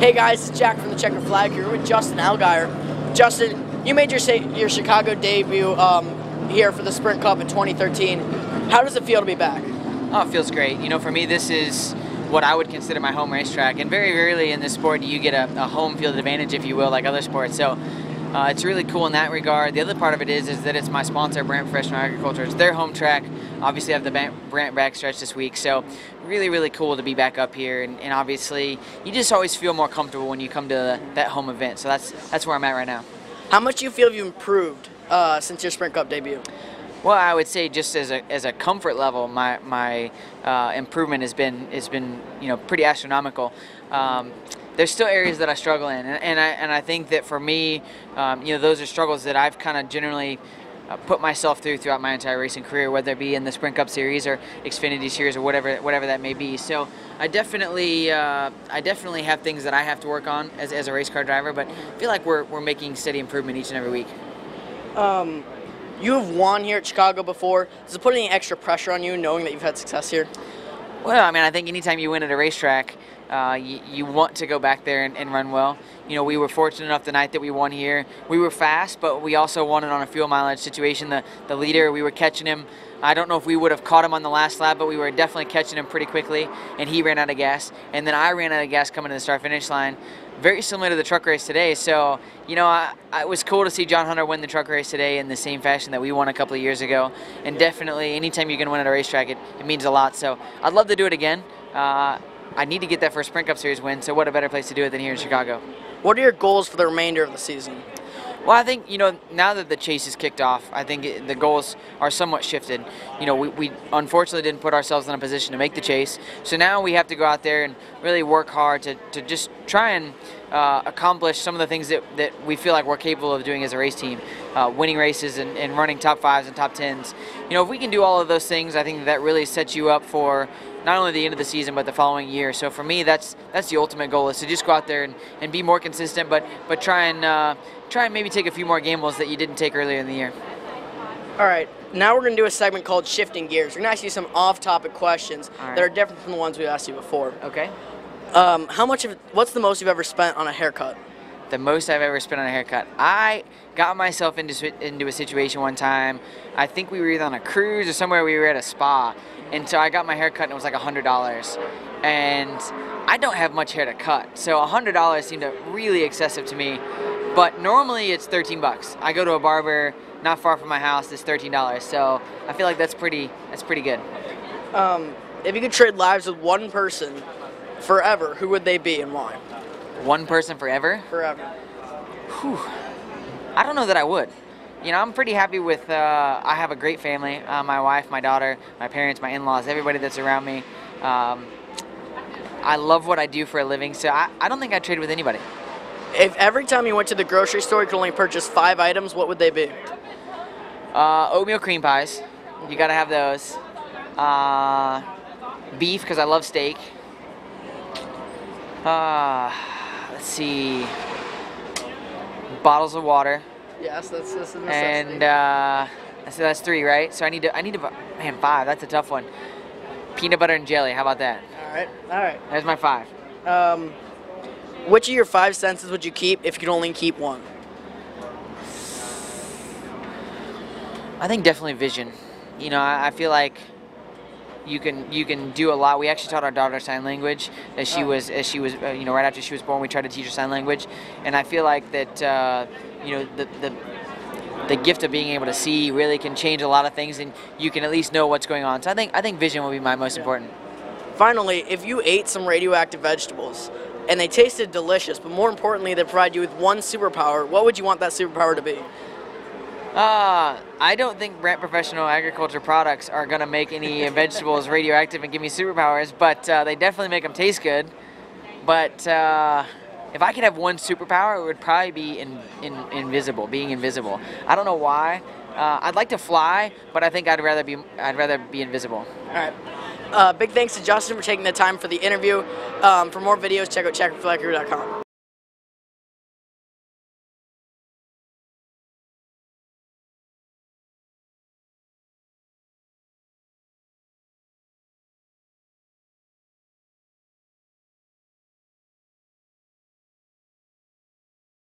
Hey guys, it's Jack from the Checker Flag here with Justin Allgaier. Justin, you made your Chicago debut here for the Sprint Cup in 2013. How does it feel to be back? Oh, it feels great. You know, for me, this is what I would consider my home racetrack, and very rarely in this sport do you get a home field advantage, if you will, like other sports. So it's really cool in that regard. The other part of it is that it's my sponsor, Brant Professional Agriculture. It's their home track. Obviously, I have the Brant backstretch this week, so really, really cool to be back up here. And obviously, you just always feel more comfortable when you come to that home event. So that's where I'm at right now. How much do you feel you've improved since your Sprint Cup debut? Well, I would say just as a comfort level, my improvement has been pretty astronomical. There's still areas that I struggle in, and I think that for me, those are struggles that I've kind of generally put myself throughout my entire racing career, whether it be in the Sprint Cup Series or Xfinity Series or whatever that may be. So I definitely have things that I have to work on as a race car driver, but I feel like we're making steady improvement each and every week. You have won here at Chicago before. Does it put any extra pressure on you knowing that you've had success here? Well, I mean, I think anytime you win at a racetrack, you want to go back there and run well. You know, we were fortunate enough the night that we won here. We were fast, but we also won it on a fuel mileage situation. The leader, we were catching him. I don't know if we would have caught him on the last lap, but we were definitely catching him pretty quickly, and he ran out of gas. And then I ran out of gas coming to the start-finish line. Very similar to the truck race today. So, you know, it was cool to see John Hunter win the truck race today in the same fashion that we won a couple of years ago. And definitely, anytime you're going to win at a racetrack, it means a lot. So I'd love to do it again. I need to get that first Sprint Cup Series win, so what a better place to do it than here in Chicago. What are your goals for the remainder of the season? Well, I think, now that the chase is kicked off, I think the goals are somewhat shifted. We unfortunately didn't put ourselves in a position to make the chase. So now we have to go out there and really work hard to just try and accomplish some of the things that we feel like we're capable of doing as a race team. Winning races and running top 5s and top 10s. If we can do all of those things, I think that really sets you up for not only the end of the season, but the following year. So for me, that's the ultimate goal, is to just go out there and be more consistent, but try and maybe take a few more gambles that you didn't take earlier in the year. All right, now we're going to do a segment called Shifting Gears. We're going to ask you some off-topic questions that are different from the ones we asked you before. Okay. What's the most you've ever spent on a haircut? The most I've ever spent on a haircut. I got myself into a situation one time. I think we were either on a cruise or somewhere. We were at a spa, and so I got my hair cut and it was like $100. And I don't have much hair to cut, so $100 seemed really excessive to me. But normally it's 13 bucks. I go to a barber not far from my house. It's $13, so I feel like that's pretty good. If you could trade lives with one person forever, who would they be and why? One person forever? Forever. Whew. I don't know that I would. I'm pretty happy with, I have a great family. My wife, my daughter, my parents, my in-laws, everybody that's around me. I love what I do for a living, so I don't think I'd trade with anybody. If every time you went to the grocery store you could only purchase 5 items, what would they be? Oatmeal cream pies. You gotta have those. Beef, because I love steak. Let's see. Bottles of water. Yes, that's a necessity. And that's 3, right? So I need to. Man, 5. That's a tough one. Peanut butter and jelly. How about that? All right. There's my 5. Which of your 5 senses would you keep if you could only keep one? I think definitely vision. I feel like you can do a lot. We actually taught our daughter sign language as she was right after she was born. We tried to teach her sign language, and I feel like that the gift of being able to see really can change a lot of things, and you can at least know what's going on. So I think vision will be my most important. Finally, if you ate some radioactive vegetables and they tasted delicious, but more importantly they provide you with one superpower, what would you want that superpower to be? I don't think Brant Professional Agriculture products are going to make any vegetables radioactive and give me superpowers, but they definitely make them taste good. But if I could have one superpower, it would probably be being invisible. I don't know why. I'd like to fly, but I think I'd rather be invisible. All right. Big thanks to Justin for taking the time for the interview. For more videos, check out checkerflagcrew.com.